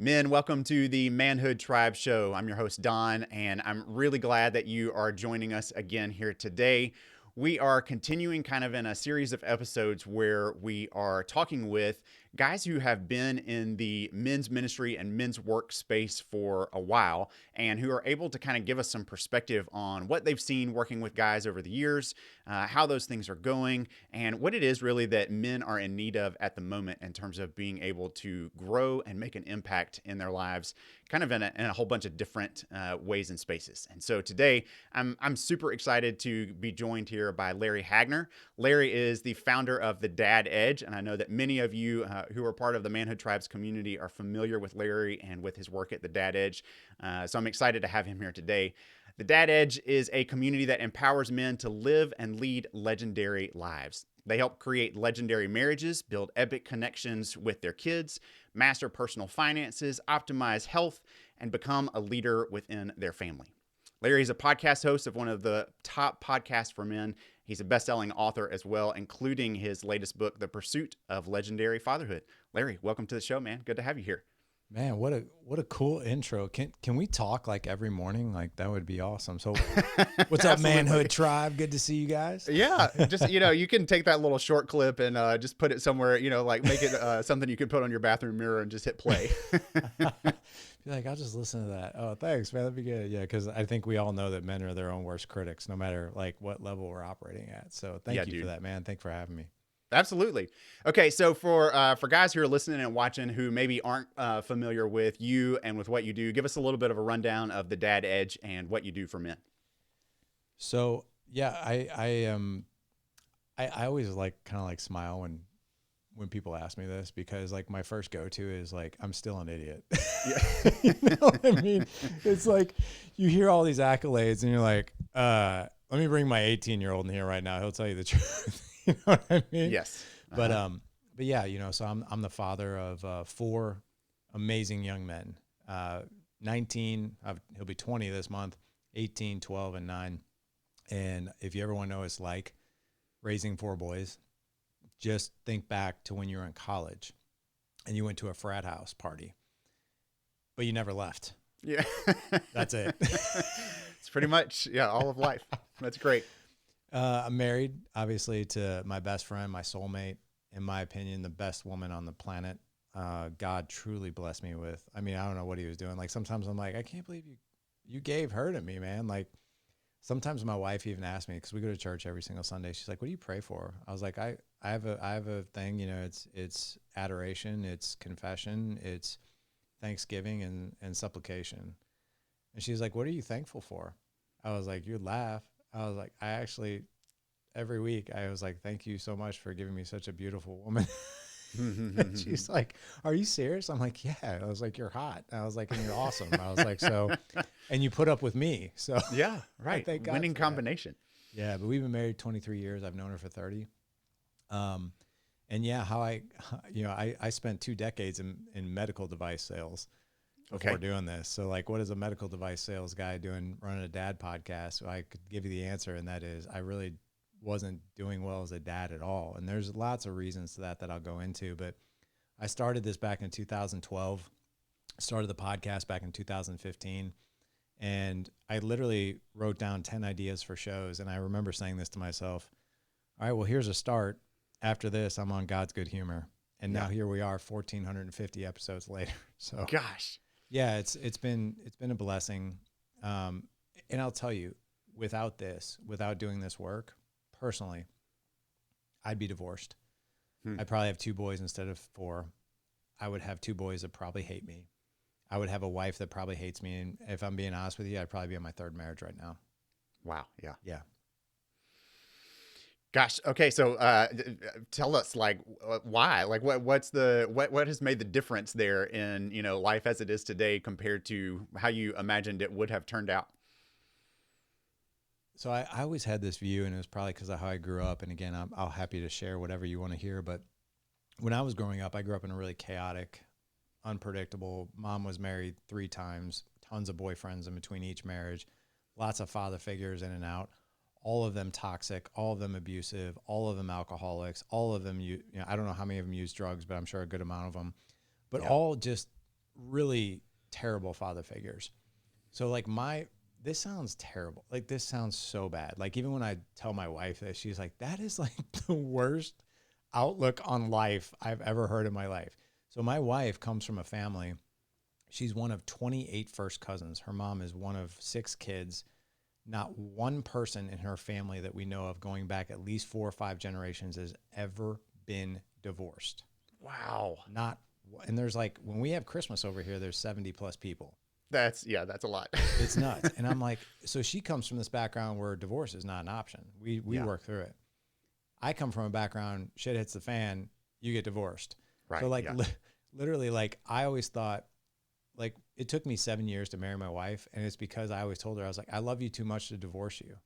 Men, welcome to the Manhood Tribe Show. I'm your host, Don, and I'm really glad that you are joining us again here today. We are continuing kind of in a series of episodes where we are talking with guys who have been in the men's ministry and men's work space for a while and who are able to kind of give us some perspective on what they've seen working with guys over the years, how those things are going, and what it is really that men are in need of at the moment in terms of being able to grow and make an impact in their lives, kind of in a whole bunch of different ways and spaces. And so today, I'm super excited to be joined here by Larry Hagner. Larry is the founder of the Dad Edge, and I know that many of you who are part of the Manhood Tribes community are familiar with Larry and with his work at the Dad Edge. So I'm excited to have him here today. The Dad Edge is a community that empowers men to live and lead legendary lives. They help create legendary marriages, build epic connections with their kids, master personal finances, optimize health, and become a leader within their family. Larry is a podcast host of one of the top podcasts for men. He's a best-selling author as well, including his latest book, The Pursuit of Legendary Fatherhood. Larry, welcome to the show, man. Good to have you here. Man, what a cool intro. Can we talk like every morning? Like that would be awesome. So what's up, Manhood Tribe? Good to see you guys. Yeah, just, you can take that little short clip and just put it somewhere, like make it something you can put on your bathroom mirror and just hit play. Be like, I'll just listen to that. Oh, thanks, man. That'd be good. Yeah, because I think we all know that men are their own worst critics, no matter like what level we're operating at. So thank you for that, man. Thanks for having me. Absolutely. Okay, so for guys who are listening and watching who maybe aren't familiar with you and with what you do, give us a little bit of a rundown of the Dad Edge and what you do for men. So yeah, I always kind of smile when people ask me this, because like my first go-to is like, I'm still an idiot. Yeah. You know what I mean? It's like you hear all these accolades and you're like, let me bring my 18-year-old in here right now. He'll tell you the truth. You know what I mean? Yes. But yeah, so I'm the father of 4 amazing young men. 19, he'll be 20 this month, 18, 12, and 9. And if you ever want to know what it's like raising 4 boys, just think back to when you were in college and you went to a frat house party, but you never left. Yeah. That's it. It's pretty much, all of life. That's great. I'm married, obviously, to my best friend, my soulmate, in my opinion, the best woman on the planet. God truly blessed me with. I mean, I don't know what he was doing. Like sometimes I'm like, I can't believe you gave her to me, man. Like sometimes my wife even asked me, because we go to church every single Sunday. She's like, "What do you pray for?" I was like, I have a thing. It's adoration, it's confession, it's thanksgiving and supplication. And she's like, "What are you thankful for?" I was like, "You'd laugh." I was like, I actually, every week, I was like, "Thank you so much for giving me such a beautiful woman." And she's like, "Are you serious?" I'm like, "Yeah." I was like, "You're hot." I was like, "And you're awesome." I was like, "So, and you put up with me." So yeah, right. Thank God Winning for combination. that. Yeah, but we've been married 23 years. I've known her for 30. And yeah, how I spent 2 decades in medical device sales before doing this. So like, what is a medical device sales guy doing running a dad podcast? So I could give you the answer. And that is, I really wasn't doing well as a dad at all. And there's lots of reasons to that I'll go into, but I started this back in 2012, started the podcast back in 2015. And I literally wrote down 10 ideas for shows. And I remember saying this to myself, all right, well, here's a start. After this, I'm on God's good humor. And now here we are 1,450 episodes later. So gosh. Yeah, it's been a blessing, and I'll tell you, without doing this work, personally, I'd be divorced. I'd probably have 2 boys instead of 4. I would have 2 boys that probably hate me. I would have a wife that probably hates me, and if I'm being honest with you, I'd probably be on my 3rd marriage right now. Wow. Yeah. Yeah. Gosh. Okay. So, tell us, like, why? Like, what has made the difference there in life as it is today compared to how you imagined it would have turned out? So I always had this view, and it was probably because of how I grew up. And again, I'm happy to share whatever you want to hear. But when I was growing up, I grew up in a really chaotic, unpredictable. Mom was married 3 times, tons of boyfriends in between each marriage, lots of father figures in and out. All of them toxic, all of them abusive, all of them alcoholics, all of them, I don't know how many of them use drugs, but I'm sure a good amount of them, but all just really terrible father figures. So like this sounds terrible. Like this sounds so bad. Like even when I tell my wife this, she's like, that is like the worst outlook on life I've ever heard in my life. So my wife comes from a family. She's one of 28 first cousins. Her mom is one of 6 kids. Not one person in her family that we know of going back at least 4 or 5 generations has ever been divorced. Wow. And there's like, when we have Christmas over here, there's 70 plus people. That's a lot. It's nuts. And I'm like, so she comes from this background where divorce is not an option. We work through it. I come from a background, shit hits the fan, you get divorced. Right. So like literally, like I always thought, like it took me 7 years to marry my wife. And it's because I always told her, I was like, I love you too much to divorce you.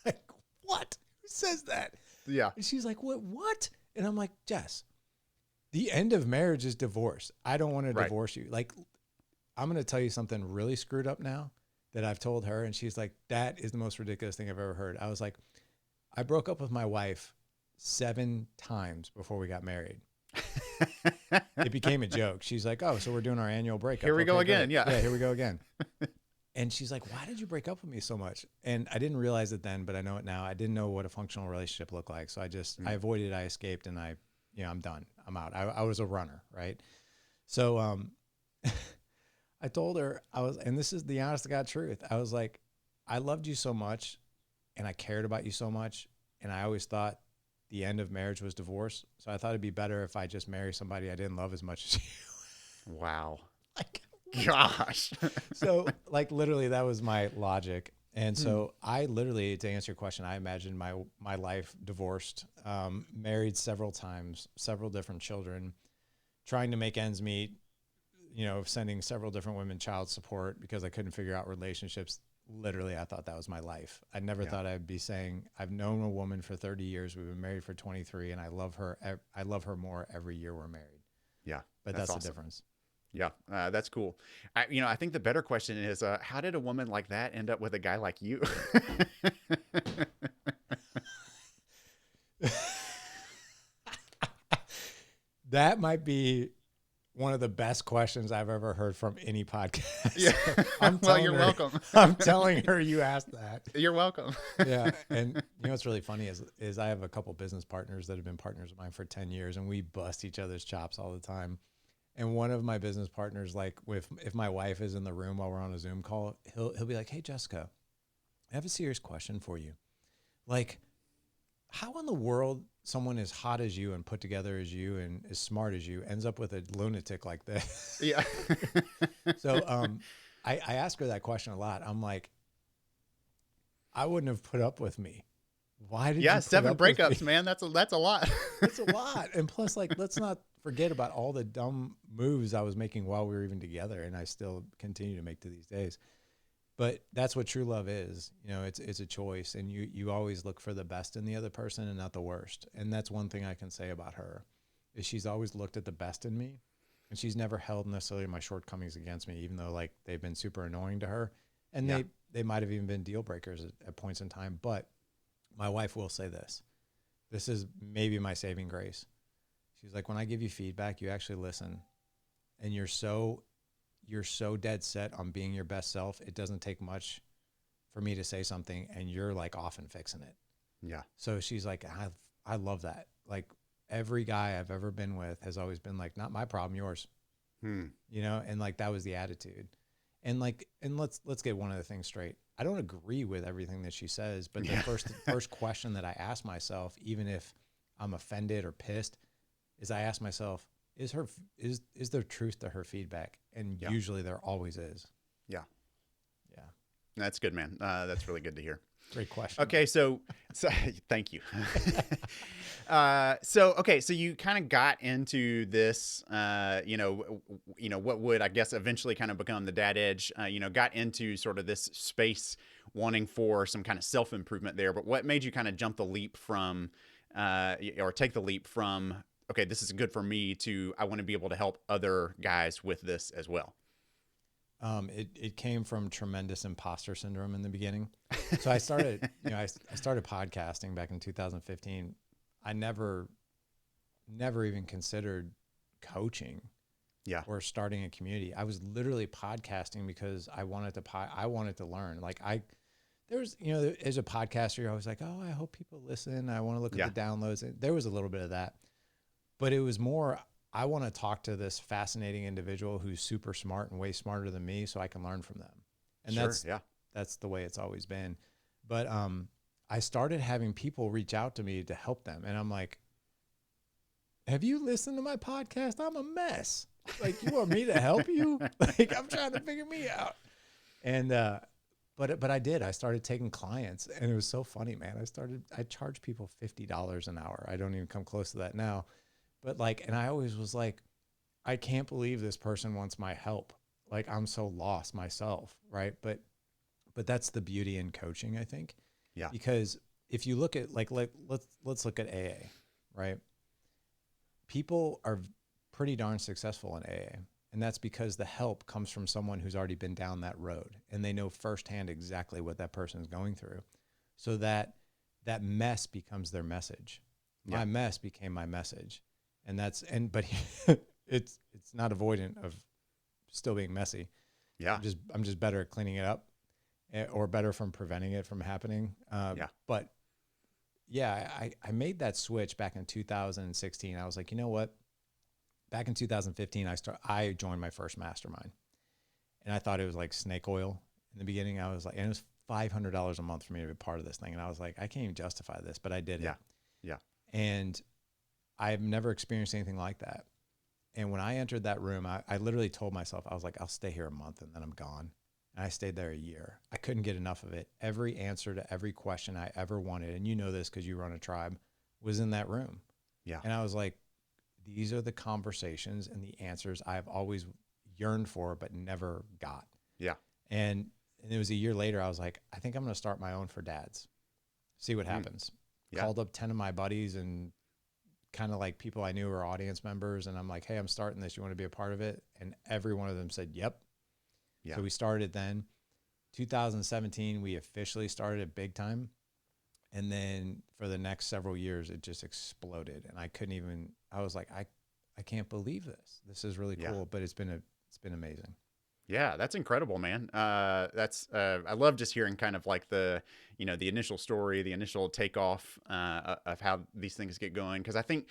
Like, what? Who says that? Yeah. And she's like, what? And I'm like, Jess, the end of marriage is divorce. I don't want to divorce you. Like, I'm going to tell you something really screwed up now that I've told her. And she's like, that is the most ridiculous thing I've ever heard. I was like, I broke up with my wife 7 times before we got married. It became a joke. She's like, oh, so we're doing our annual breakup. Here we go again. Great. Yeah, here we go again. And she's like, why did you break up with me so much? And I didn't realize it then, but I know it now. I didn't know what a functional relationship looked like. So I avoided, I escaped, and I'm done. I'm out. I was a runner, right? So I told her, and this is the honest to God truth. I was like, I loved you so much and I cared about you so much. And I always thought the end of marriage was divorce. So I thought it'd be better if I just marry somebody I didn't love as much as you. Wow. Like, gosh. So like literally that was my logic. And so I literally, to answer your question, I imagined my life divorced, married several times, several different children, trying to make ends meet, sending several different women child support because I couldn't figure out relationships. Literally, I thought that was my life. I never thought I'd be saying, I've known a woman for 30 years. We've been married for 23 and I love her. I love her more every year we're married. Yeah. But that's awesome. the difference. Yeah. That's cool. I think the better question is, how did a woman like that end up with a guy like you? That might be one of the best questions I've ever heard from any podcast. Yeah. Well, you're welcome. I'm telling her you asked that. You're welcome. Yeah. And what's really funny is I have a couple business partners that have been partners of mine for 10 years and we bust each other's chops all the time. And one of my business partners, like if my wife is in the room while we're on a Zoom call, he'll be like, hey, Jessica, I have a serious question for you. Like, how in the world someone as hot as you and put together as you and as smart as you ends up with a lunatic like this? Yeah. So I ask her that question a lot. I'm like, I wouldn't have put up with me. Why did you put 7 up with breakups, me? man. That's a lot. That's a lot. And plus, like, let's not forget about all the dumb moves I was making while we were even together, and I still continue to make to these days. But that's what true love is. It's a choice, and you always look for the best in the other person and not the worst. And that's one thing I can say about her, is she's always looked at the best in me, and she's never held necessarily my shortcomings against me, even though like they've been super annoying to her, and they might have even been deal breakers at points in time. But my wife will say this. This is maybe my saving grace. She's like, when I give you feedback, you actually listen, and you're so dead set on being your best self. It doesn't take much for me to say something and you're like off and fixing it. Yeah. So she's like, I love that. Like every guy I've ever been with has always been like, not my problem, yours. And like, that was the attitude. And like, and let's get one of the things straight. I don't agree with everything that she says, but the first question that I ask myself, even if I'm offended or pissed, is I ask myself, is there truth to her feedback? And usually there always is. Yeah. Yeah. That's good, man. That's really good to hear. Great question. Okay. So thank you. So you kind of got into this, what would, I guess, eventually kind of become the dad edge, got into sort of this space wanting for some kind of self-improvement there. But what made you kind of jump the leap from, or take the leap from, okay, this is good for me, to I want to be able to help other guys with this as well? It came from tremendous imposter syndrome in the beginning. So I started, I started podcasting back in 2015. I never even considered coaching. Yeah. or starting a community. I was literally podcasting because I wanted to I wanted to learn. Like there was, you know, as a podcaster, you're always like, oh, I hope people listen. I want to look at Yeah. the downloads. There was a little bit of that, but it was more, I want to talk to this fascinating individual who's super smart and way smarter than me so I can learn from them. And Sure. Yeah. that's the way it's always been. But I started having people reach out to me to help them. And I'm like, have you listened to my podcast? I'm a mess. Like, you want me to help you? Like, I'm trying to figure me out. And but I did. I started taking clients, and it was so funny, man. I charged people $50 an hour. I don't even come close to that now. But like, and I always was like, I can't believe this person wants my help. Like, I'm so lost myself, right? But that's the beauty in coaching, I think. Yeah. Because if you look at let's look at AA, right? People are pretty darn successful in AA. And that's because the help comes from someone who's already been down that road and they know firsthand exactly what that person is going through. So that mess becomes their message. Yeah. My mess became my message. But it's not avoidant of still being messy. Yeah. I'm just better at cleaning it up, or better from preventing it from happening. Yeah. But yeah, I made that switch back in 2016. I was like, you know what? Back in 2015, I joined my first mastermind, and I thought it was like snake oil in the beginning. I was like, and it was $500 a month for me to be part of this thing. And I was like, I can't even justify this, but I did it. Yeah. Yeah. And I've never experienced anything like that. And when I entered that room, I literally told myself, I was like, I'll stay here a month and then I'm gone. And I stayed there a year. I couldn't get enough of it. Every answer to every question I ever wanted, and you know this because you run a tribe, was in that room. Yeah. And I was like, these are the conversations and the answers I've always yearned for, but never got. Yeah. And it was a year later, I was like, I think I'm going to start my own for dads. See what happens. Yeah. Called up 10 of my buddies and kind of like people I knew were audience members. And I'm like, hey, I'm starting this. You want to be a part of it? And every one of them said, yep. Yeah. So we started then. 2017, we officially started it big time. And then for the next several years, it just exploded. And I was like, I can't believe this. This is really cool, but it's been amazing. Yeah, that's incredible, man. I love just hearing kind of like the initial story, the initial takeoff of how these things get going. Because I think,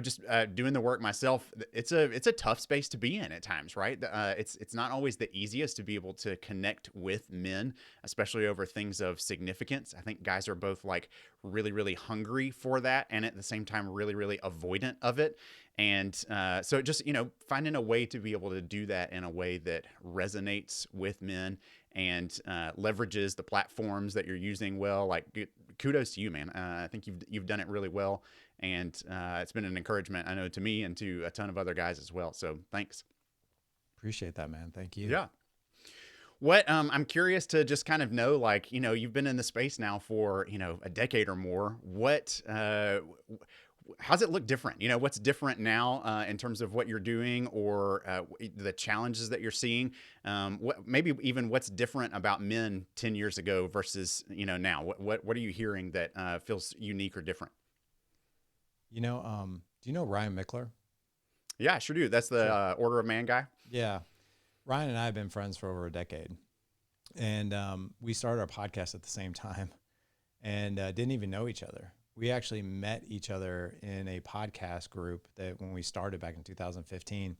just doing the work myself, it's a tough space to be in at times, right? It's not always the easiest to be able to connect with men, especially over things of significance. I think guys are both like really, really hungry for that, and at the same time, really, really avoidant of it. And so just, finding a way to be able to do that in a way that resonates with men and leverages the platforms that you're using well, like kudos to you, man. I think you've done it really well. And it's been an encouragement, I know, to me and to a ton of other guys as well. So thanks. Appreciate that, man. Thank you. Yeah. What I'm curious to just kind of know, like, you've been in the space now for, a decade or more. How's it look different? What's different now in terms of what you're doing or the challenges that you're seeing? Maybe even what's different about men 10 years ago versus, now? What are you hearing that feels unique or different? Do you know Ryan Mickler? Yeah, I sure do. That's the Order of Man guy. Yeah. Ryan and I have been friends for over a decade. And we started our podcast at the same time and didn't even know each other. We actually met each other in a podcast group that when we started back in 2015,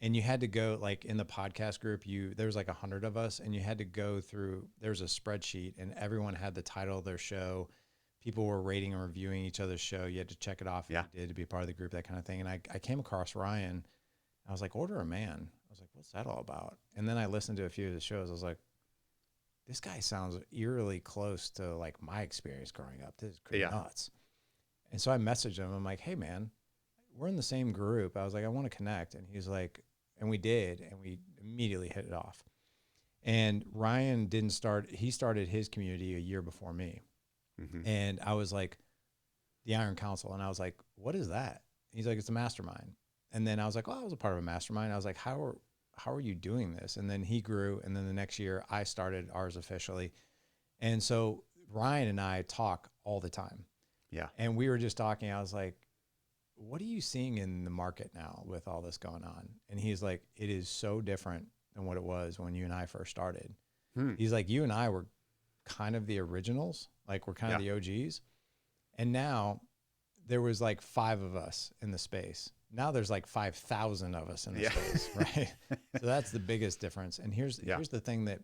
and you had to go like in the podcast group, there was like 100 of us and you had to go through, there's a spreadsheet and everyone had the title of their show. People were rating and reviewing each other's show. You had to check it off if you did to be part of the group, that kind of thing. And I came across Ryan. I was like, Order of Man. I was like, what's that all about? And then I listened to a few of the shows. I was like, this guy sounds eerily close to like my experience growing up. This is nuts. And so I messaged him. I'm like, hey man, we're in the same group. I was like, I want to connect. And he's like, and we did, and we immediately hit it off. And Ryan he started his community a year before me. Mm-hmm. And I was like, the Iron Council. And I was like, what is that? He's like, it's a mastermind. And then I was like, oh, I was a part of a mastermind. I was like, how are you doing this? And then he grew. And then the next year I started ours officially. And so Ryan and I talk all the time. Yeah. And we were just talking. I was like, what are you seeing in the market now with all this going on? And he's like, it is so different than what it was when you and I first started. He's like, you and I were kind of the originals, like we're kind of the OGs. And now there was like 5 of us in the space. Now there's like 5,000 of us in the space, right? So that's the biggest difference. And here's the thing that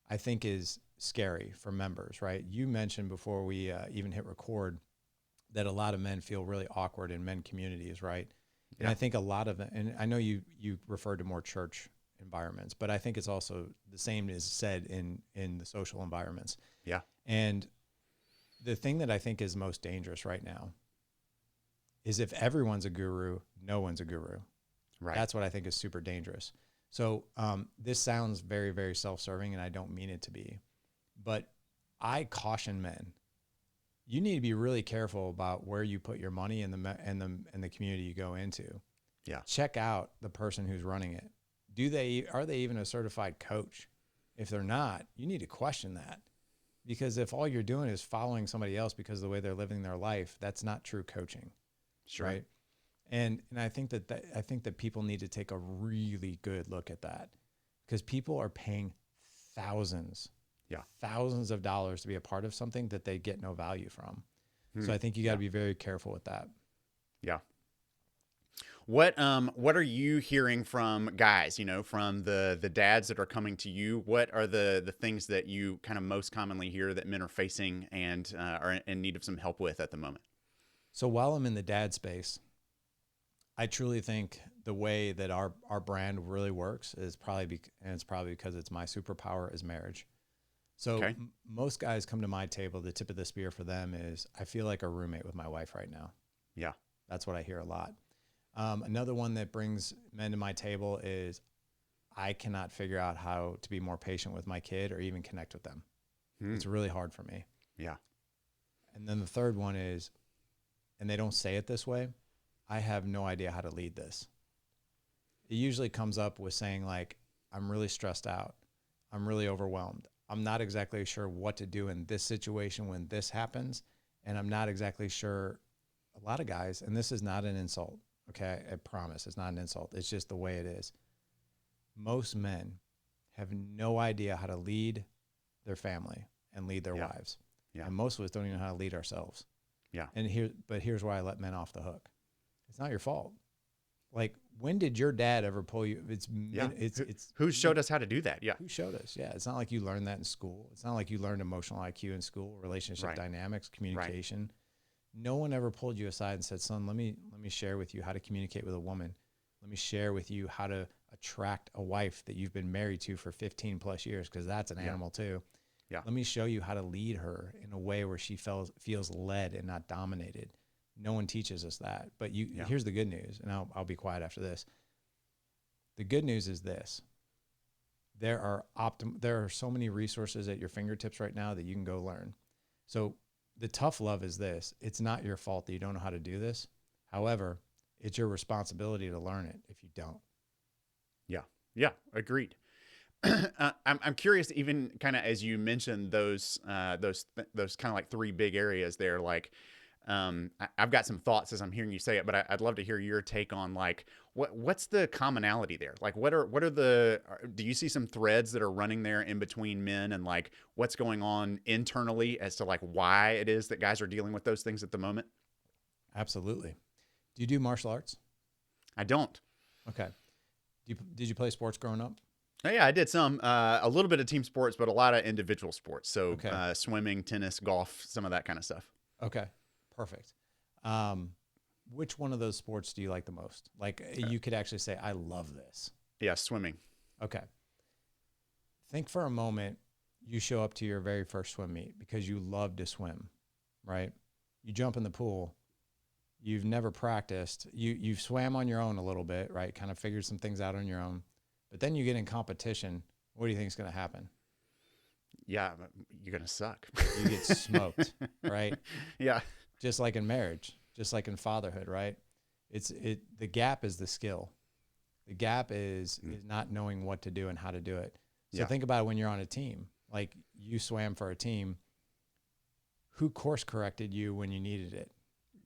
I think is scary for members, right? You mentioned before we even hit record that a lot of men feel really awkward in men communities, right? And I think a lot of them, and I know you referred to more church environments, but I think it's also the same is said in the social environments. Yeah. And the thing that I think is most dangerous right now is if everyone's a guru, no one's a guru. Right. That's what I think is super dangerous. So this sounds very, very self-serving, and I don't mean it to be, but I caution men. You need to be really careful about where you put your money in the community you go into. Yeah. Check out the person who's running it. Are they even a certified coach? If they're not, you need to question that, because if all you're doing is following somebody else because of the way they're living their life, that's not true coaching. Sure. Right. And I think that people need to take a really good look at that, because people are paying thousands of dollars to be a part of something that they get no value from. So I think you got to be very careful with that. Yeah. What are you hearing from guys, from the dads that are coming to you? What are the things that you kind of most commonly hear that men are facing and are in need of some help with at the moment? So while I'm in the dad space, I truly think the way that our brand really works is probably because it's my superpower is marriage. So most guys come to my table, the tip of the spear for them is, I feel like a roommate with my wife right now. Yeah. That's what I hear a lot. Another one that brings men to my table is, I cannot figure out how to be more patient with my kid or even connect with them. It's really hard for me. Yeah. And then the third one is, and they don't say it this way, I have no idea how to lead this. It usually comes up with saying like, I'm really stressed out. I'm really overwhelmed. I'm not exactly sure what to do in this situation when this happens. And I'm not exactly sure, a lot of guys, and this is not an insult, okay? I promise it's not an insult. It's just the way it is. Most men have no idea how to lead their family and lead their wives. Yeah. And most of us don't even know how to lead ourselves. Yeah. And here's where I let men off the hook. It's not your fault. Like, when did your dad ever pull you? It's who showed us how to do that? Yeah. Who showed us? Yeah. It's not like you learned that in school. It's not like you learned emotional IQ in school, relationship dynamics, communication. Right. No one ever pulled you aside and said, son, let me share with you how to communicate with a woman. Let me share with you how to attract a wife that you've been married to for 15 plus years, because that's an animal too. Yeah. Let me show you how to lead her in a way where she feels led and not dominated. No one teaches us that. But here's the good news, and I'll be quiet after this. The good news is this. There are so many resources at your fingertips right now that you can go learn. So the tough love is this. It's not your fault that you don't know how to do this. However, it's your responsibility to learn it if you don't. Yeah. Yeah. Agreed. I'm curious, even kind of as you mentioned those kind of like 3 big areas there, like, I've got some thoughts as I'm hearing you say it, but I'd love to hear your take on like, what's the commonality there? Like, do you see some threads that are running there in between men, and like what's going on internally as to like why it is that guys are dealing with those things at the moment? Absolutely. Do you do martial arts? I don't. Okay. Did you play sports growing up? Oh, yeah, I did some, a little bit of team sports, but a lot of individual sports. So swimming, tennis, golf, some of that kind of stuff. Okay. Perfect. Which one of those sports do you like the most? Like, you could actually say, I love this. Yeah, swimming. Okay. Think for a moment, you show up to your very first swim meet because you love to swim, right? You jump in the pool. You've never practiced. You've swam on your own a little bit, right? Kind of figured some things out on your own. But then you get in competition. What do you think is going to happen? Yeah, you're going to suck. You get smoked, right? Yeah. Just like in marriage, just like in fatherhood, right? The gap is the skill. The gap is not knowing what to do and how to do it. So think about it when you're on a team. Like, you swam for a team. Who course corrected you when you needed it?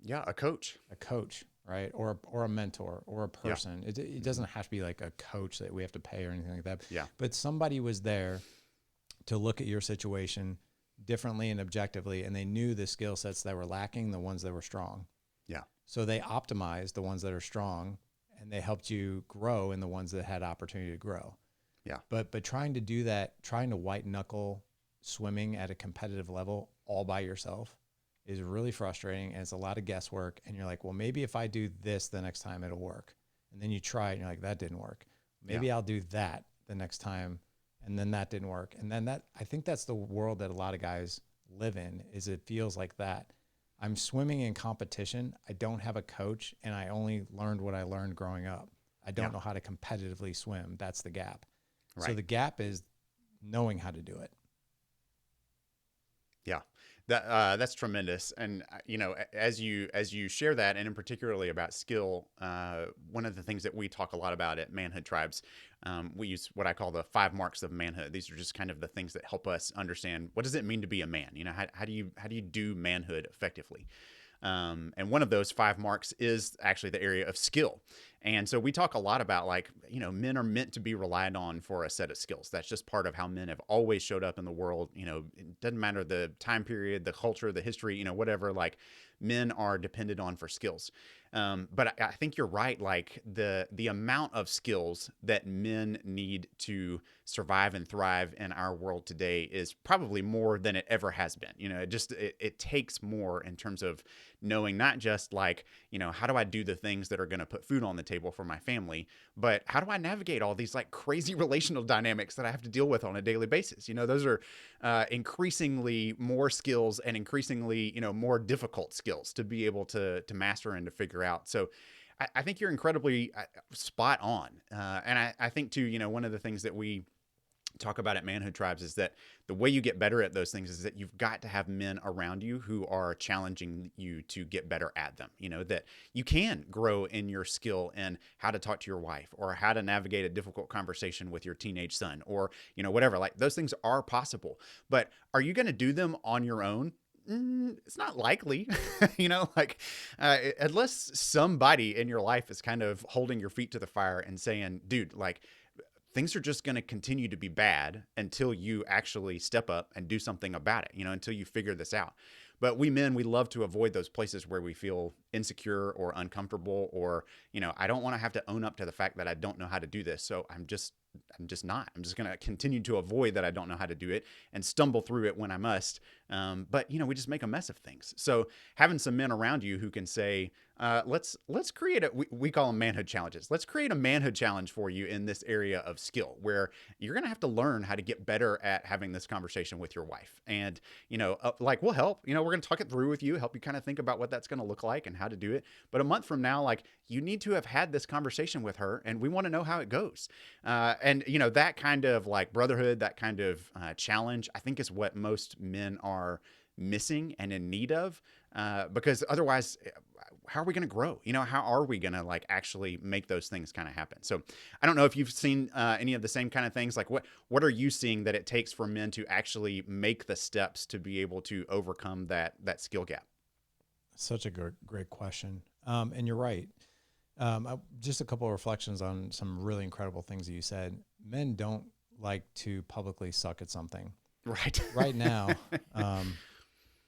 Yeah, a coach. A coach, right? Or a mentor or a Yeah. person. It doesn't have to be like a coach that we have to pay or anything like that. Yeah. But somebody was there to look at your situation differently and objectively, and they knew the skill sets that were lacking, the ones that were strong. Yeah. So they optimized the ones that are strong, and they helped you grow in the ones that had opportunity to grow. Yeah. But trying to do that, trying to white knuckle swimming at a competitive level all by yourself is really frustrating, and it's a lot of guesswork. And you're like, well, maybe if I do this the next time, it'll work. And then you try it and you're like, that didn't work. Maybe I'll do that the next time, and then that didn't work. And then that, I think that's the world that a lot of guys live in, is it feels like that. I'm swimming in competition. I don't have a coach, and I only learned what I learned growing up. I don't know how to competitively swim. That's the gap. Right. So the gap is knowing how to do it. Yeah, that's tremendous. And as you share that, and in particularly about skill, one of the things that we talk a lot about at Manhood Tribes, we use what I call the 5 marks of manhood. These are just kind of the things that help us understand, what does it mean to be a man. How do you do manhood effectively? And one of those 5 marks is actually the area of skill. And so we talk a lot about, like, men are meant to be relied on for a set of skills. That's just part of how men have always showed up in the world. It doesn't matter the time period, the culture, the history, whatever, like, men are depended on for skills. But I think you're right. Like, the amount of skills that men need to survive and thrive in our world today is probably more than it ever has been. It takes more in terms of knowing not just, like, how do I do the things that are going to put food on the table for my family, but how do I navigate all these, like, crazy relational dynamics that I have to deal with on a daily basis? Those are increasingly more skills, and increasingly, more difficult skills to be able to master and to figure out. So I think you're incredibly spot on. And I think too, one of the things that we talk about at Manhood Tribes is that the way you get better at those things is that you've got to have men around you who are challenging you to get better at them. That you can grow in your skill in how to talk to your wife, or how to navigate a difficult conversation with your teenage son, or, whatever. Like, those things are possible. But are you going to do them on your own? It's not likely. Unless somebody in your life is kind of holding your feet to the fire and saying, dude, like, things are just going to continue to be bad until you actually step up and do something about it, until you figure this out. But we men, we love to avoid those places where we feel insecure or uncomfortable, or, I don't want to have to own up to the fact that I don't know how to do this. So I'm just not. I'm just going to continue to avoid that I don't know how to do it, and stumble through it when I must. But we just make a mess of things. So having some men around you who can say, let's create we call them manhood challenges. Let's create a manhood challenge for you in this area of skill, where you're going to have to learn how to get better at having this conversation with your wife. And, like, we'll help, we're going to talk it through with you, help you kind of think about what that's going to look like and how to do it. But a month from now, like, you need to have had this conversation with her, and we want to know how it goes. And that kind of, like, brotherhood, that kind of challenge, I think is what most men are missing and in need of, because otherwise, how are we going to grow? How are we going to, like, actually make those things kind of happen? So I don't know if you've seen any of the same kind of things. Like, what are you seeing that it takes for men to actually make the steps to be able to overcome that skill gap? Such a great question. And you're right. Just a couple of reflections on some really incredible things that you said. Men don't like to publicly suck at something. Right. Right now,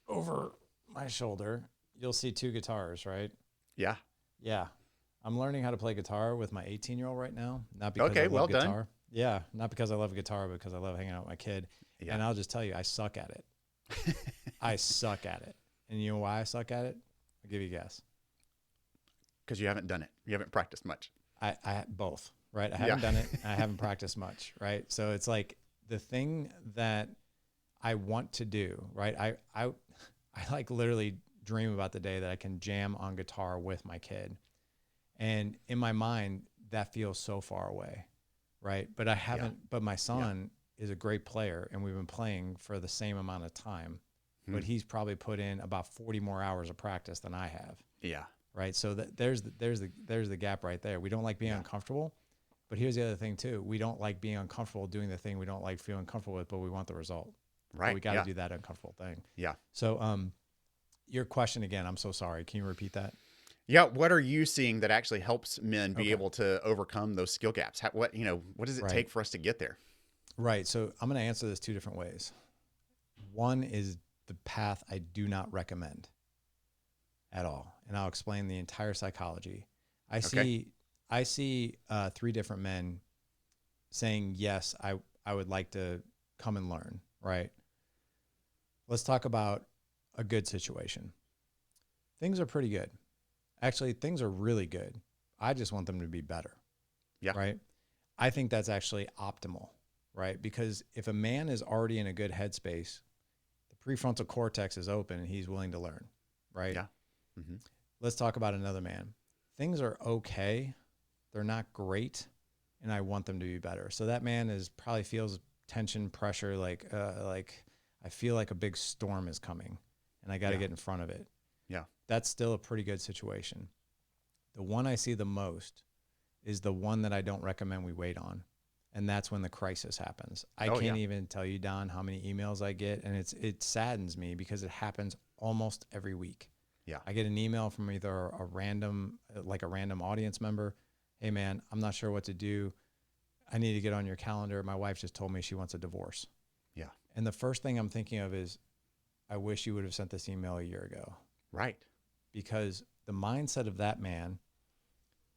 over my shoulder, you'll see 2 guitars, right? Yeah. Yeah. I'm learning how to play guitar with my 18-year-old right now. Not because I love well guitar. done. Yeah. Not because I love guitar, but because I love hanging out with my kid. Yeah. And I'll just tell you, I suck at it. I suck at it. And you know why I suck at it? I'll give you a guess. Because you haven't done it. You haven't practiced much. I both, right? I haven't done it. I haven't practiced much, right? So it's like the thing that I want to do, right? I like literally dream about the day that I can jam on guitar with my kid. And in my mind, that feels so far away, right? But I haven't, but my son is a great player, and we've been playing for the same amount of time, but he's probably put in about 40 more hours of practice than I have. Yeah. Right. So there's the gap right there. We don't like being uncomfortable, but here's the other thing too. We don't like being uncomfortable doing the thing we don't like feeling comfortable with, but we want the result. Right. But we got to do that uncomfortable thing. Yeah. So, Your question again, I'm so sorry. Can you repeat that? Yeah, what are you seeing that actually helps men be Okay. able to overcome those skill gaps? What does it Right. take for us to get there? Right. So I'm going to answer this two different ways. One is the path I do not recommend at all. And I'll explain the entire psychology. I Okay. see, I see three different men saying, yes, I would like to come and learn. Right. Let's talk about a good situation. Things are pretty good. Actually, things are really good. I just want them to be better. Yeah. Right. I think that's actually optimal. Right. Because if a man is already in a good headspace, the prefrontal cortex is open and he's willing to learn. Right. Yeah. Hmm. Let's talk about another man. Things are okay. They're not great. And I want them to be better. So that man is probably feels tension, pressure, like I feel like a big storm is coming and I got to Yeah. get in front of it. Yeah. That's still a pretty good situation. The one I see the most is the one that I don't recommend we wait on. And that's when the crisis happens. I Oh, yeah. can't even tell you, Don, how many emails I get. And it saddens me because it happens almost every week. Yeah. I get an email from either a random, like a random audience member. Hey man, I'm not sure what to do. I need to get on your calendar. My wife just told me she wants a divorce. Yeah. And the first thing I'm thinking of is, I wish you would have sent this email a year ago, Right. because the mindset of that man,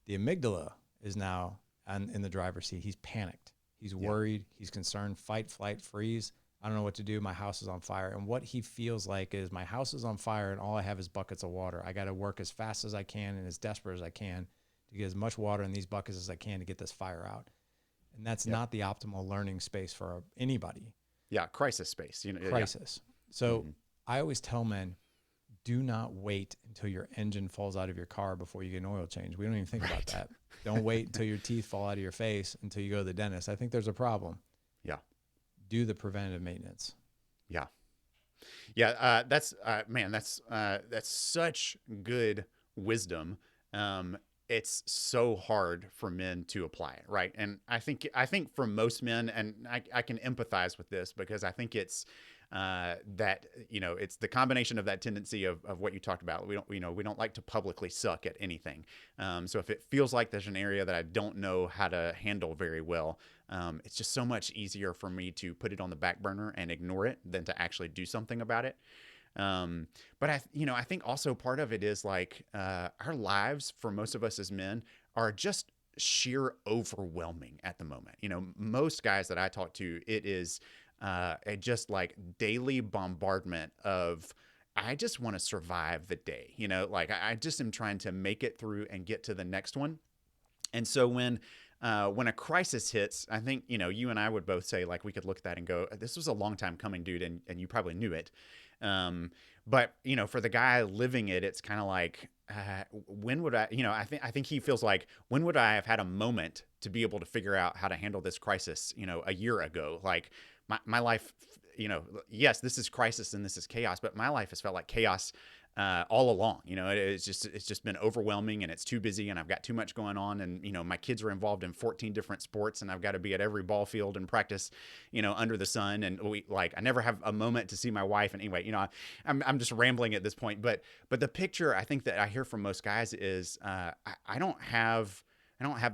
the amygdala is now in the driver's seat. He's panicked. He's Yeah. worried. He's concerned. Fight, flight, freeze. I don't know what to do. My house is on fire. And what he feels like is, my house is on fire and all I have is buckets of water. I got to work as fast as I can and as desperate as I can to get as much water in these buckets as I can to get this fire out. And that's Yep. not the optimal learning space for anybody. Yeah. Crisis space. Yeah. Crisis. So Hmm. I always tell men, do not wait until your engine falls out of your car before you get an oil change. We don't even think about Right. that. Don't wait until your teeth fall out of your face until you go to the dentist. I think there's a problem. Yeah. Do the preventative maintenance. Yeah. Yeah. That's man. That's such good wisdom. It's so hard for men to apply it, right? And I think for most men, and I can empathize with this because I think it's that it's the combination of that tendency of what you talked about. We don't like to publicly suck at anything. So if it feels like there's an area that I don't know how to handle very well, it's just so much easier for me to put it on the back burner and ignore it than to actually do something about it. But I think also part of it is like our lives for most of us as men are just sheer overwhelming at the moment. Most guys that I talk to, it is a just like daily bombardment of, I just want to survive the day. Like I just am trying to make it through and get to the next one. And so when a crisis hits, I think you and I would both say, like, we could look at that and go, "This was a long time coming, dude," and you probably knew it. But for the guy living it, it's kind of like, when would I? I think he feels like, when would I have had a moment to be able to figure out how to handle this crisis? A year ago, like my life. Yes, this is crisis and this is chaos, but my life has felt like chaos all along. It's just been overwhelming and it's too busy and I've got too much going on, and my kids are involved in 14 different sports and I've got to be at every ball field and practice under the sun, and I never have a moment to see my wife. And anyway, I'm just rambling at this point, but the picture I think that I hear from most guys is I don't have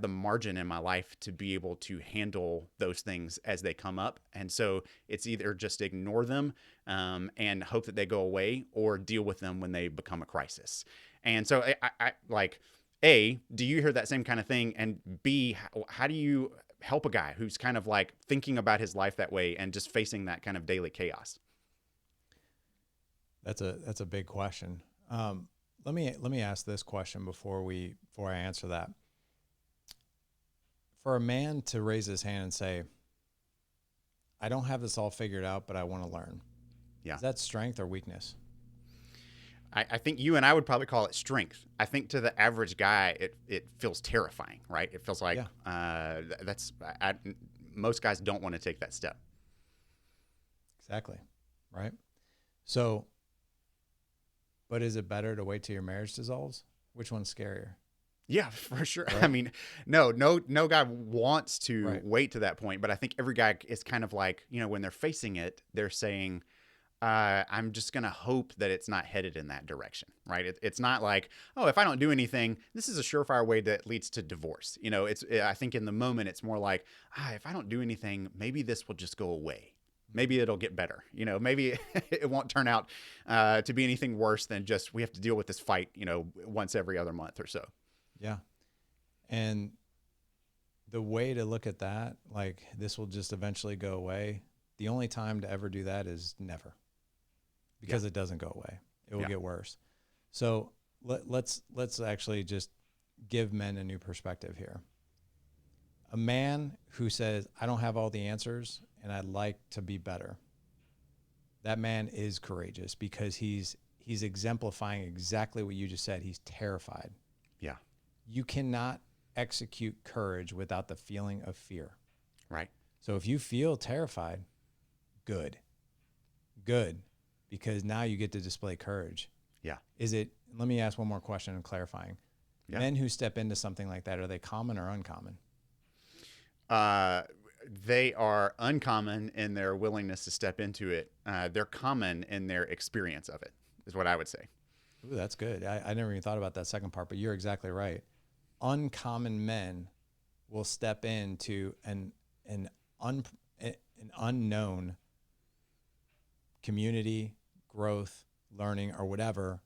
the margin in my life to be able to handle those things as they come up. And so it's either just ignore them and hope that they go away, or deal with them when they become a crisis. And so I like, A, do you hear that same kind of thing? And B, how do you help a guy who's kind of like thinking about his life that way and just facing that kind of daily chaos? That's a big question. Let me ask this question before I answer that. For a man to raise his hand and say, I don't have this all figured out, but I want to learn. Yeah. Is that strength or weakness? I think you and I would probably call it strength. I think to the average guy, it feels terrifying, right? It feels like Yeah. most guys don't want to take that step. Exactly. Right. So, but is it better to wait till your marriage dissolves? Which one's scarier? Yeah, for sure. Right. I mean, no guy wants to Right. wait to that point, but I think every guy is kind of like, when they're facing it, they're saying, I'm just going to hope that it's not headed in that direction, right? It's not like, oh, if I don't do anything, this is a surefire way that leads to divorce. I think in the moment, it's more like, if I don't do anything, maybe this will just go away. Maybe it'll get better. Maybe it won't turn out to be anything worse than just we have to deal with this fight, once every other month or so. Yeah. And the way to look at that, like this will just eventually go away. The only time to ever do that is never. Because it doesn't go away. It will get worse. So let's actually just give men a new perspective here. A man who says, I don't have all the answers and I'd like to be better. That man is courageous because he's exemplifying exactly what you just said. He's terrified. Yeah. You cannot execute courage without the feeling of fear. Right. So if you feel terrified, good. Because now you get to display courage. Yeah. Let me ask one more question and clarifying. Yeah. Men who step into something like that, are they common or uncommon? They are uncommon in their willingness to step into it. They're common in their experience of it, is what I would say. Ooh, that's good. I never even thought about that second part, but you're exactly right. Uncommon men will step into an unknown community, growth, learning, or whatever,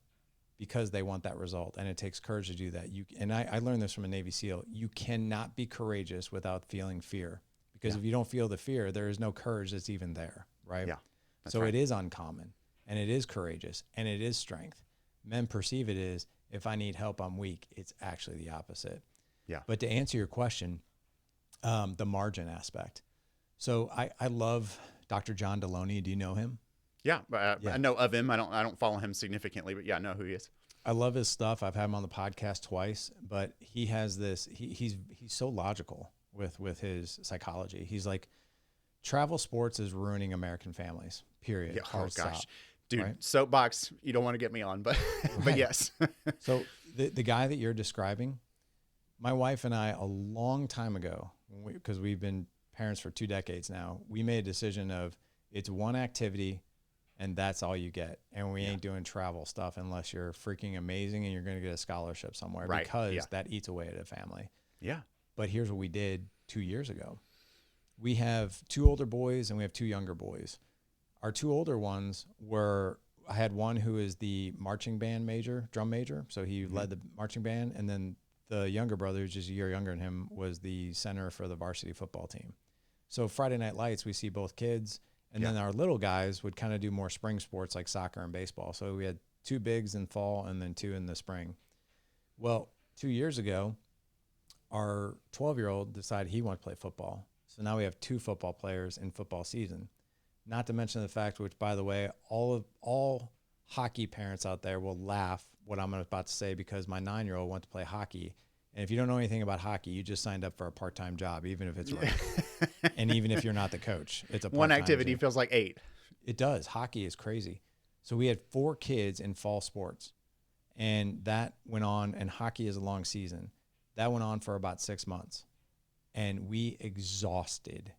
because they want that result. And it takes courage to do that. I learned this from a Navy SEAL. You cannot be courageous without feeling fear, because if you don't feel the fear, there is no courage that's even there, right? Yeah. So right. It is uncommon, and it is courageous, and it is strength. Men perceive it as, if I need help, I'm weak. It's actually the opposite. Yeah. But to answer your question, the margin aspect. So I love Dr. John Deloney. Do you know him? Yeah, I know of him. I don't follow him significantly, but I know who he is. I love his stuff. I've had him on the podcast twice, but he has this. He's so logical with his psychology. He's like, travel sports is ruining American families. Period. Yeah, Hard gosh, stop. dude, right? Soapbox. You don't want to get me on, but but yes. So the guy that you're describing, my wife and I, a long time ago, because we've been parents for 2 decades now, we made a decision of it's one activity. And that's all you get. And we ain't doing travel stuff unless you're freaking amazing and you're going to get a scholarship somewhere, right. because that eats away at a family. Yeah. But here's what we did 2 years ago. We have 2 older boys and we have 2 younger boys. Our 2 older ones I had one who is the marching band major, drum major. So he led the marching band. And then the younger brother, who's just a year younger than him, was the center for the varsity football team. So Friday Night Lights, we see both kids. And then our little guys would kind of do more spring sports like soccer and baseball. So we had 2 bigs in fall and then 2 in the spring. Well, 2 years ago, our 12-year-old decided he wanted to play football. So now we have 2 football players in football season. Not to mention the fact, which, by the way, all hockey parents out there will laugh what I'm about to say, because my 9-year-old went to play hockey. And if you don't know anything about hockey, you just signed up for a part-time job, even if it's ranked. And even if you're not the coach, it's a part-time one activity job. feels like 8. It does. Hockey is crazy. So we had 4 kids in fall sports, and that went on, and hockey is a long season. That went on for about 6 months, and we exhausted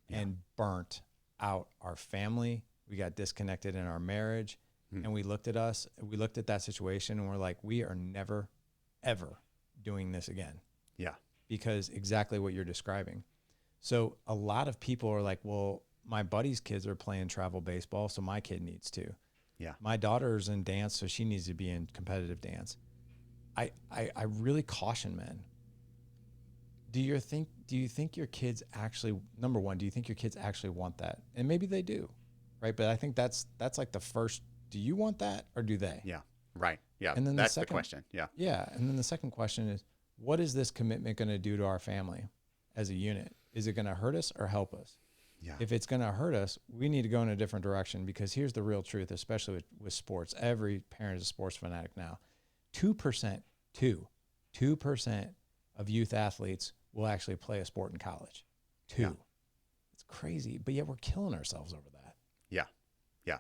and burnt out our family. We got disconnected in our marriage, and we looked at that situation, and we're like, we are never, ever doing this again. Yeah. Because exactly what you're describing. So a lot of people are like, well, my buddy's kids are playing travel baseball, so my kid needs to. Yeah. My daughter's in dance, so she needs to be in competitive dance. I really caution men. Do you think your kids actually, number one, do you think your kids actually want that? And maybe they do, right? But I think that's like the first, do you want that or do they? Yeah. Right. Yeah. And then that's the question. Yeah. Yeah. And then the second question is, what is this commitment going to do to our family as a unit? Is it going to hurt us or help us? Yeah. If it's going to hurt us, we need to go in a different direction, because here's the real truth, especially with sports. Every parent is a sports fanatic now. 2% of youth athletes will actually play a sport in college. 2. Yeah. It's crazy, but yet we're killing ourselves over that. Yeah. Yeah.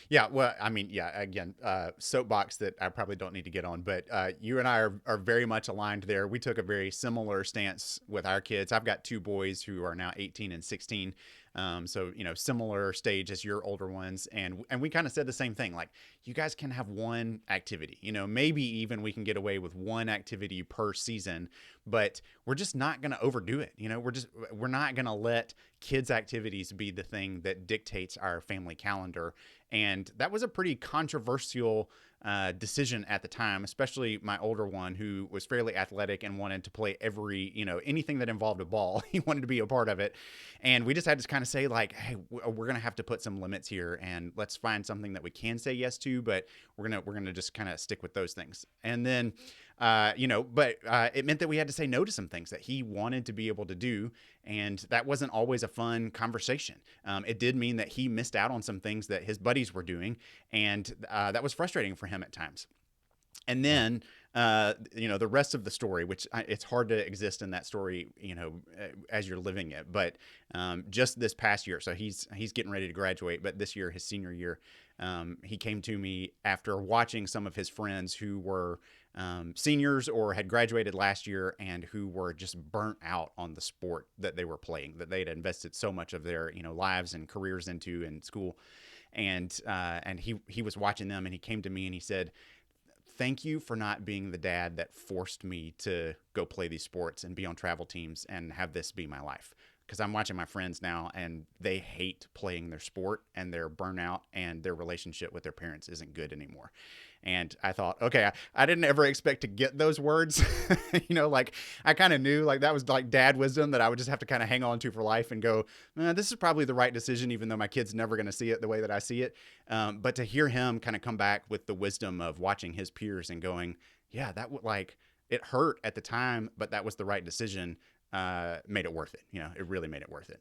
Yeah. Well, I mean, yeah, again, soapbox that I probably don't need to get on, but you and I are very much aligned there. We took a very similar stance with our kids. I've got 2 boys who are now 18 and 16. So, similar stage as your older ones. And we kind of said the same thing, like, you guys can have one activity, maybe even we can get away with one activity per season, but we're just not going to overdo it. We're not going to let kids' activities be the thing that dictates our family calendar. And that was a pretty controversial decision at the time, especially my older one, who was fairly athletic and wanted to play anything that involved a ball. He wanted to be a part of it. And we just had to kind of say, like, hey, we're going to have to put some limits here, and let's find something that we can say yes to, but we're going to just kind of stick with those things. And then, but it meant that we had to say no to some things that he wanted to be able to do. And that wasn't always a fun conversation. It did mean that he missed out on some things that his buddies were doing. And that was frustrating for him at times. And then, the rest of the story, which it's hard to exist in that story, as you're living it. But just this past year, so he's getting ready to graduate, but this year, his senior year, he came to me after watching some of his friends who were seniors or had graduated last year and who were just burnt out on the sport that they were playing, that they had invested so much of their lives and careers into in school. And he was watching them, and he came to me and he said, thank you for not being the dad that forced me to go play these sports and be on travel teams and have this be my life. Because I'm watching my friends now, and they hate playing their sport, and they're burnout, and their relationship with their parents isn't good anymore. And I thought, okay, I didn't ever expect to get those words. Like, I kind of knew, like, that was like dad wisdom that I would just have to kind of hang on to for life and go, this is probably the right decision, even though my kid's never going to see it the way that I see it. But to hear him kind of come back with the wisdom of watching his peers and going, yeah, that would, like, it hurt at the time, but that was the right decision, made it worth it. It really made it worth it.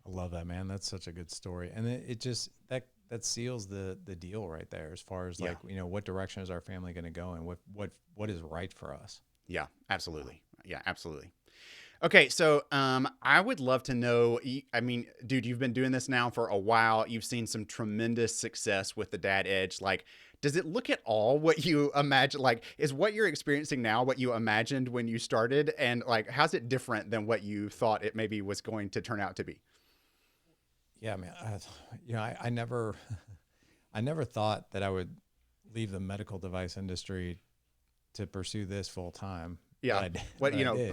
I love that, man. That's such a good story. And it just, that seals the deal right there, as far as, like, what direction is our family going to go, and what is right for us. Yeah, absolutely. Yeah, absolutely. Okay, so I would love to know, I mean, dude, you've been doing this now for a while. You've seen some tremendous success with the Dad Edge. Like, does it look at all what you imagine? Like, is what you're experiencing now what you imagined when you started? And, like, how's it different than what you thought it maybe was going to turn out to be? Yeah, man. I never, I never thought that I would leave the medical device industry to pursue this full time. Yeah.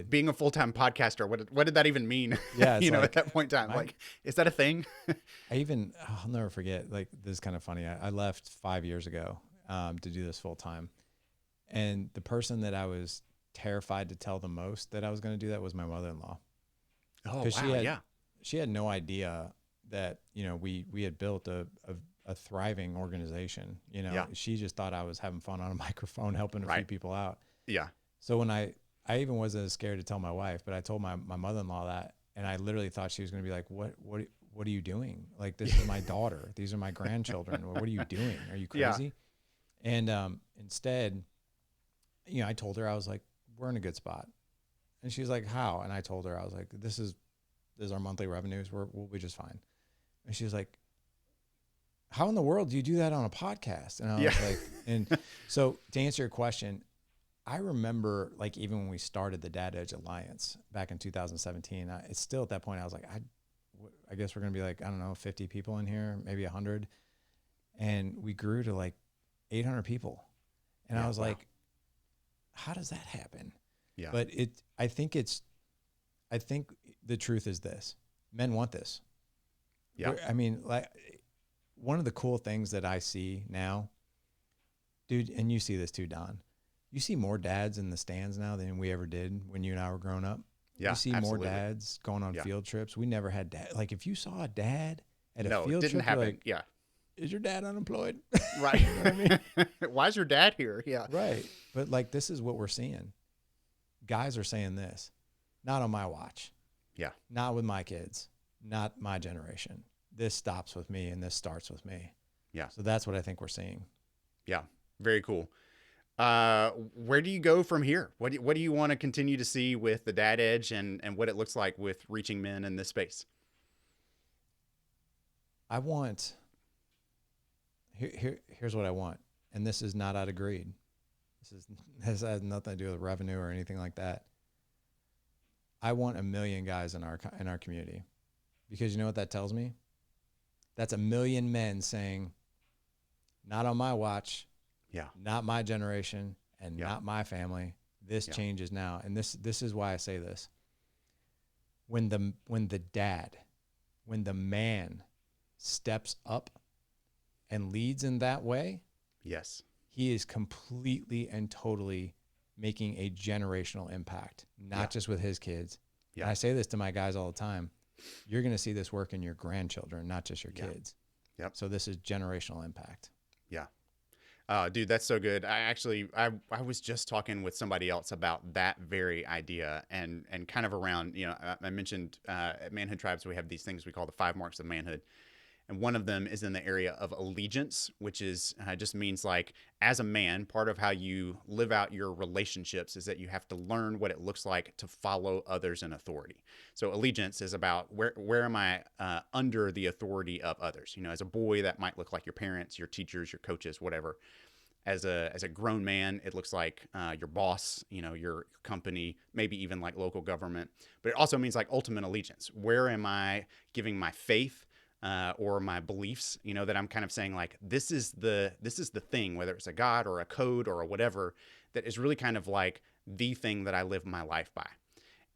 Being a full-time podcaster, what did that even mean? Yeah. At that point in time, like, is that a thing? I'll never forget, like, this is kind of funny. I left 5 years ago, to do this full time. And the person that I was terrified to tell the most that I was going to do that was my mother-in-law. Oh, wow. She had no idea that, we had built a thriving organization. She just thought I was having fun on a microphone, helping a few people out. Yeah. So when I even wasn't as scared to tell my wife, but I told my mother-in-law that, and I literally thought she was going to be like, what are you doing? Like, this is my daughter. These are my grandchildren. What are you doing? Are you crazy? Yeah. And instead, I told her, I was like, we're in a good spot. And she's like, how? And I told her, I was like, this is our monthly revenues. We'll be just fine. And she was like, how in the world do you do that on a podcast? And I was like, and so to answer your question, I remember, like, even when we started the Dad Edge Alliance back in 2017, it's still at that point, I was like, I guess we're going to be like, I don't know, 50 people in here, maybe 100. And we grew to like 800 people. And I was like, how does that happen? Yeah. But I think the truth is this: men want this. Yeah. I mean, like, one of the cool things that I see now, dude, and you see this too, Don, you see more dads in the stands now than we ever did when you and I were growing up. Yeah, you see absolutely. More dads going on field trips. We never had dad. Like, if you saw a dad at a field trip, no, it didn't happen. Like, yeah. Is your dad unemployed? Right. You know what I mean? Why is your dad here? Yeah. Right. But, like, this is what we're seeing. Guys are saying this, not on my watch. Yeah. Not with my kids. Not my generation. This stops with me, and this starts with me. Yeah. So that's what I think we're seeing. Yeah. Very cool. Where do you go from here? What do you want to continue to see with the Dad Edge and what it looks like with reaching men in this space? I want, here's what I want. And this is not out of greed. This has nothing to do with revenue or anything like that. I want 1 million guys in our community Because you know what that tells me? That's a million men saying, not on my watch, Yeah. not my generation, and Yeah. not my family. This Yeah. changes now. And this is why I say this. When the man steps up and leads in that way, Yes. he is completely and totally making a generational impact, not Yeah. just with his kids. Yeah. And I say this to my guys all the time. You're going to see this work in your grandchildren, not just your Yeah. kids. Yep. So this is generational impact. Yeah. Dude, that's so good. I was just talking with somebody else about that very idea and kind of around, I mentioned at Manhood Tribes, we have these things we call the 5 marks of manhood. And one of them is in the area of allegiance, which is just means like as a man, part of how you live out your relationships is that you have to learn what it looks like to follow others in authority. So allegiance is about where am I under the authority of others? As a boy, that might look like your parents, your teachers, your coaches, whatever. As a grown man, it looks like your boss, your company, maybe even like local government. But it also means like ultimate allegiance. Where am I giving my faith? Or my beliefs, that I'm kind of saying like this is the thing, whether it's a God or a code or a whatever, that is really kind of like the thing that I live my life by.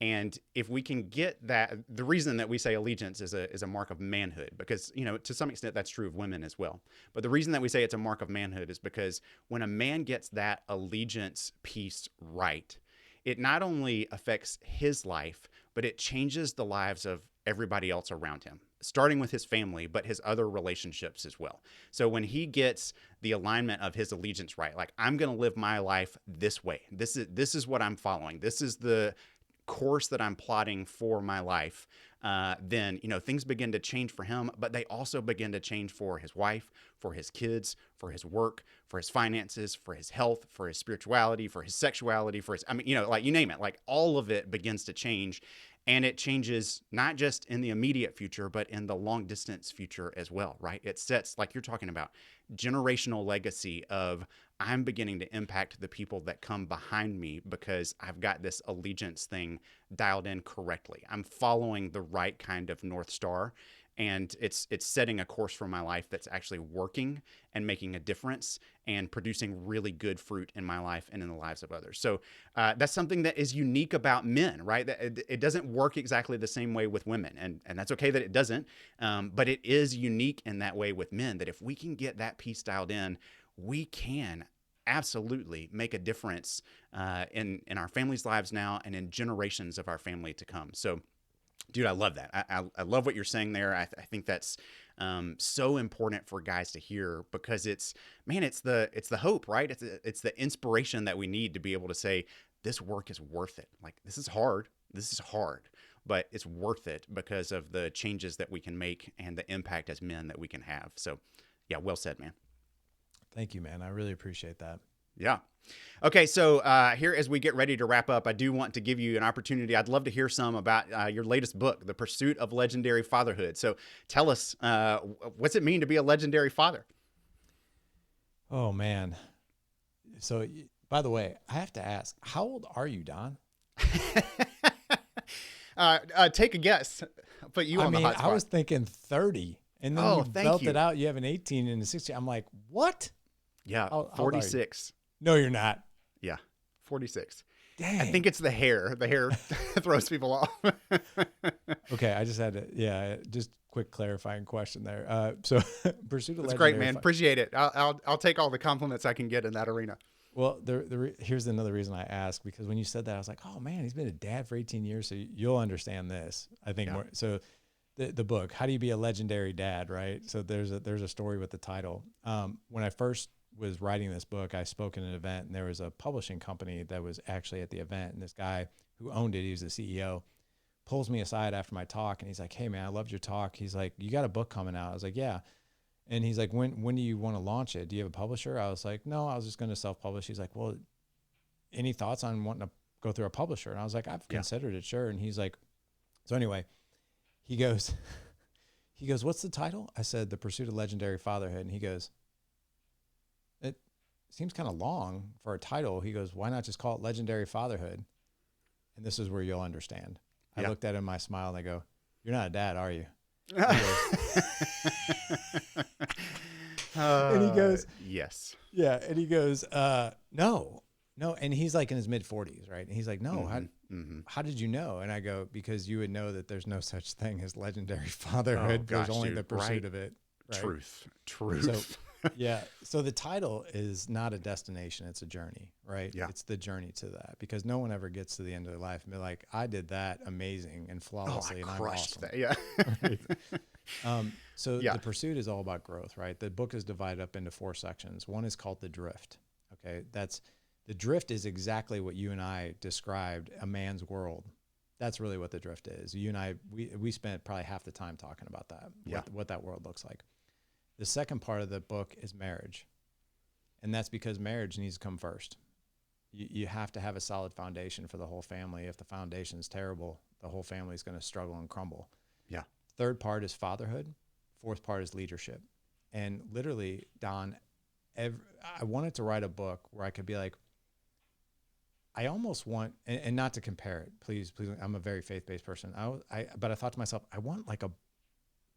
And if we can get that, the reason that we say allegiance is a mark of manhood, because to some extent that's true of women as well. But the reason that we say it's a mark of manhood is because when a man gets that allegiance piece right, it not only affects his life, but it changes the lives of everybody else around him, starting with his family, but his other relationships as well. So when he gets the alignment of his allegiance right, like I'm going to live my life this way. This is what I'm following. This is the course that I'm plotting for my life. Then things begin to change for him, but they also begin to change for his wife, for his kids, for his work, for his finances, for his health, for his spirituality, for his sexuality, for his, like you name it, like all of it begins to change. And it changes not just in the immediate future, but in the long distance future as well, right? It sets, like you're talking about, generational legacy of I'm beginning to impact the people that come behind me because I've got this allegiance thing dialed in correctly. I'm following the right kind of North Star, and it's setting a course for my life that's actually working and making a difference and producing really good fruit in my life and in the lives of others. So that's something that is unique about men, right? That it doesn't work exactly the same way with women, and that's okay that it doesn't, but it is unique in that way with men, that if we can get that piece dialed in, we can absolutely make a difference in our families' lives now and in generations of our family to come. So dude, I love that. I love what you're saying there. I think that's so important for guys to hear, because it's the hope, right? It's the inspiration that we need to be able to say this work is worth it. Like this is hard, but it's worth it because of the changes that we can make and the impact as men that we can have. So, yeah, well said, man. Thank you, man. I really appreciate that. Yeah. Okay, so here as we get ready to wrap up, I do want to give you an opportunity. I'd love to hear some about your latest book, The Pursuit of Legendary Fatherhood. So tell us, what's it mean to be a legendary father? Oh, man. So, by the way, I have to ask, how old are you, Don? Take a guess. I'll put you on the hot spot. I was thinking 30, and then you belted out. You have an 18 and a 16. I'm like, what? Yeah, 46. No, you're not. Yeah, 46. Dang. I think it's the hair. The hair throws people off. Okay, I just had to, just quick clarifying question there. So, pursuit of That's great, man. Appreciate it. I'll take all the compliments I can get in that arena. Well, here's another reason I ask, because when you said that, I was like, oh man, he's been a dad for 18 years, so you'll understand this. I think more. So, the book, How Do You Be a Legendary Dad, right? So there's a story with the title. When I first was writing this book, I spoke at an event, and there was a publishing company that was actually at the event, and this guy who owned it, he was the CEO, pulls me aside after my talk, and he's like, hey man, I loved your talk. He's like, you got a book coming out? I was like, yeah. And he's like, when do you want to launch it? Do you have a publisher? I was like, no, I was just going to self-publish. He's like, well, any thoughts on wanting to go through a publisher? And I was like, I've considered it, sure. And he's like, so anyway, he goes, what's the title? I said, The Pursuit of Legendary Fatherhood. And he goes, it seems kind of long for a title. He goes, why not just call it Legendary Fatherhood? And this is where you'll understand. I looked at him, I smiled, and I go, you're not a dad, are you? And he goes, yes. yeah. And he goes, no. And he's like in his mid 40s, right? And he's like, no, how did you know? And I go, because you would know that there's no such thing as legendary fatherhood. Oh, There's gosh, only dude, the pursuit right? of it. Right. Truth. So, yeah. So the title is not a destination. It's a journey, right? Yeah. It's the journey to that, because no one ever gets to the end of their life and be like, I did that amazing and flawlessly, and I'm awesome. That. Yeah. Right. So Yeah. the pursuit is all about growth, right? The book is divided up into 4 sections. One is called the drift. Okay. The drift is exactly what you and I described, a man's world. That's really what the drift is. You and I, we spent probably half the time talking about that, what that world looks like. The second part of the book is marriage. And that's because marriage needs to come first. You have to have a solid foundation for the whole family. If the foundation is terrible, the whole family is going to struggle and crumble. Yeah. Third part is fatherhood. Fourth part is leadership. And literally, Don, I wanted to write a book where I could be like, I almost want, and not to compare it, please, I'm a very faith-based person. But I thought to myself, I want like a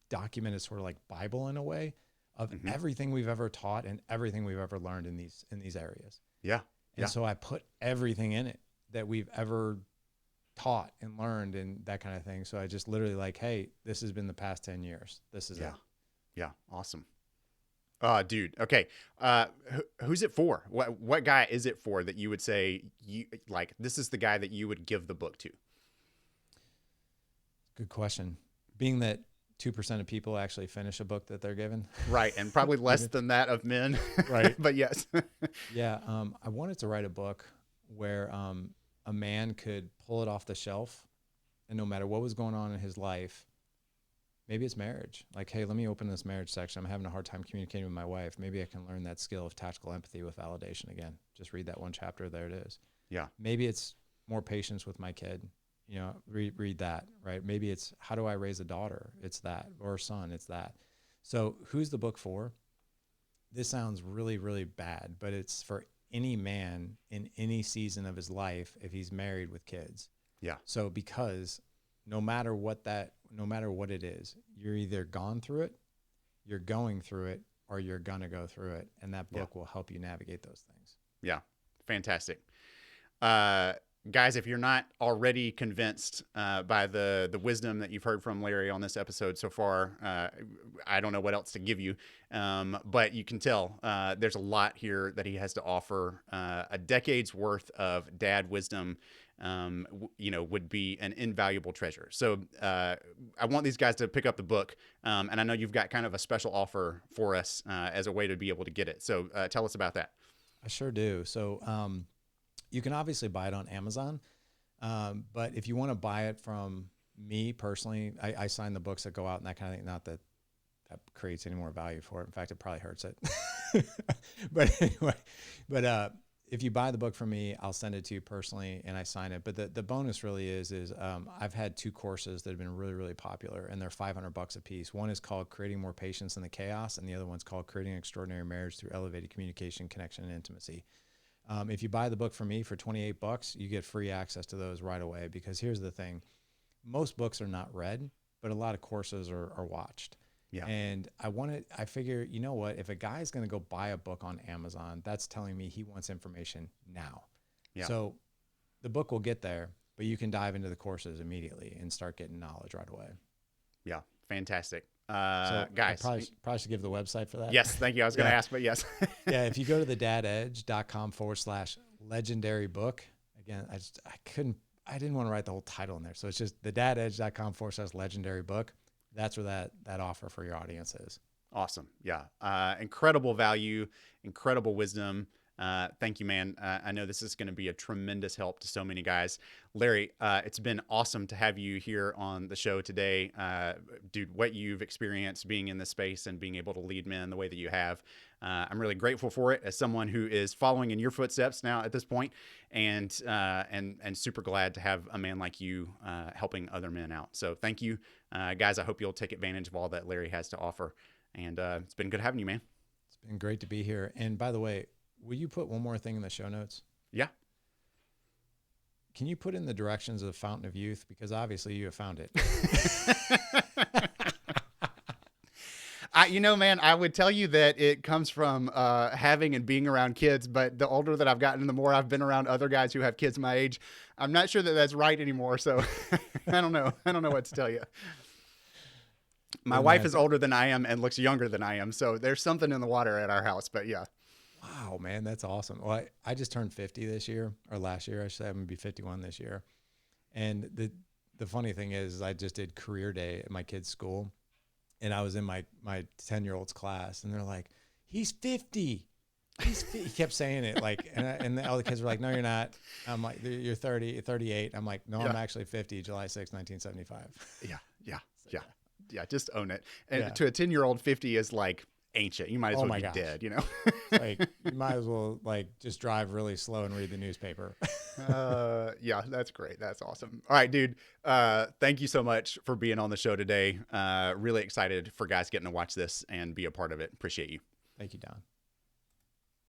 documented sort of like Bible in a way of everything we've ever taught and everything we've ever learned in these areas. Yeah. And so I put everything in it that we've ever taught and learned and that kind of thing. So I just literally like, hey, this has been the past 10 years. This is it. Yeah. Awesome. Dude. Okay. Who's it for? What guy is it for that you would say this is the guy that you would give the book to? Good question. Being that 2% of people actually finish a book that they're given. Right. And probably less than that of men. Right. But yes. Yeah. I wanted to write a book where a man could pull it off the shelf, and no matter what was going on in his life, maybe it's marriage. Like, hey, let me open this marriage section. I'm having a hard time communicating with my wife. Maybe I can learn that skill of tactical empathy with validation again. Just read that one chapter. There it is. Yeah. Maybe it's more patience with my kid. You know, read that, right? Maybe it's how do I raise a daughter? It's that, or a son, it's that. So who's the book for? This sounds really, really bad, but it's for any man in any season of his life if he's married with kids. Yeah. So because no matter what it is, you're either gone through it, you're going through it, or you're gonna go through it. And that book will help you navigate those things. Yeah. Fantastic. Guys, if you're not already convinced by the wisdom that you've heard from Larry on this episode so far, I don't know what else to give you, but you can tell there's a lot here that he has to offer. A decade's worth of dad wisdom, would be an invaluable treasure. So I want these guys to pick up the book, and I know you've got kind of a special offer for us as a way to be able to get it. So tell us about that. I sure do. So you can obviously buy it on Amazon, but if you want to buy it from me personally, I sign the books that go out and that kind of thing. Not that that creates any more value for it. In fact, it probably hurts it. But anyway, if you buy the book from me, I'll send it to you personally and I sign it. But the bonus really is I've had 2 courses that have been really, really popular, and they're $500 a piece. One is called Creating More Patience in the Chaos, and the other one's called Creating an Extraordinary Marriage Through Elevated Communication, Connection, and Intimacy. If you buy the book from me for $28, you get free access to those right away, because here's the thing. Most books are not read, but a lot of courses are watched. Yeah. And I figure, you know what, if a guy's going to go buy a book on Amazon, that's telling me he wants information now. Yeah. So the book will get there, but you can dive into the courses immediately and start getting knowledge right away. Yeah. Fantastic. So guys, probably should give the website for that. Yes, thank you. I was going to ask, but yes. Yeah, if you go to thedadedge.com/legendary book, again, I didn't want to write the whole title in there. So it's just thedadedge.com/legendary book. That's where that offer for your audience is. Awesome. Yeah. Incredible value, incredible wisdom. Thank you, man. I know this is going to be a tremendous help to so many guys. Larry, it's been awesome to have you here on the show today. Dude, what you've experienced being in this space and being able to lead men the way that you have, I'm really grateful for it as someone who is following in your footsteps now at this point, and super glad to have a man like you helping other men out. So thank you, guys. I hope you'll take advantage of all that Larry has to offer. And it's been good having you, man. It's been great to be here. And by the way, will you put one more thing in the show notes? Yeah. Can you put in the directions of the Fountain of Youth? Because obviously you have found it. Man, I would tell you that it comes from having and being around kids, but the older that I've gotten, the more I've been around other guys who have kids my age. I'm not sure that that's right anymore, so I don't know. I don't know what to tell you. My Then wife that's is older than I am and looks younger than I am, so there's something in the water at our house, but yeah. wow, man, that's awesome. Well, I just turned 50 this year, or last year. I should say I'm gonna be 51 this year. And the funny thing is, I just did career day at my kid's school, and I was in my 10-year-old's class, and they're like, "He's 50." He kept saying it like, and all the kids were like, "No, you're not." I'm like, "You're 30, 38." I'm like, "No, Yeah. I'm actually 50, July 6th, 1975. Yeah, yeah, So, yeah, yeah. Just own it. And yeah. to a 10-year-old, 50 is like ancient. You might as Oh well my be gosh. dead, you know? Like, you might as well like just drive really slow and read the newspaper. Yeah, that's great. That's awesome. All right, dude. Thank you so much for being on the show today. Really excited for guys getting to watch this and be a part of it. Appreciate you. Thank you, Don.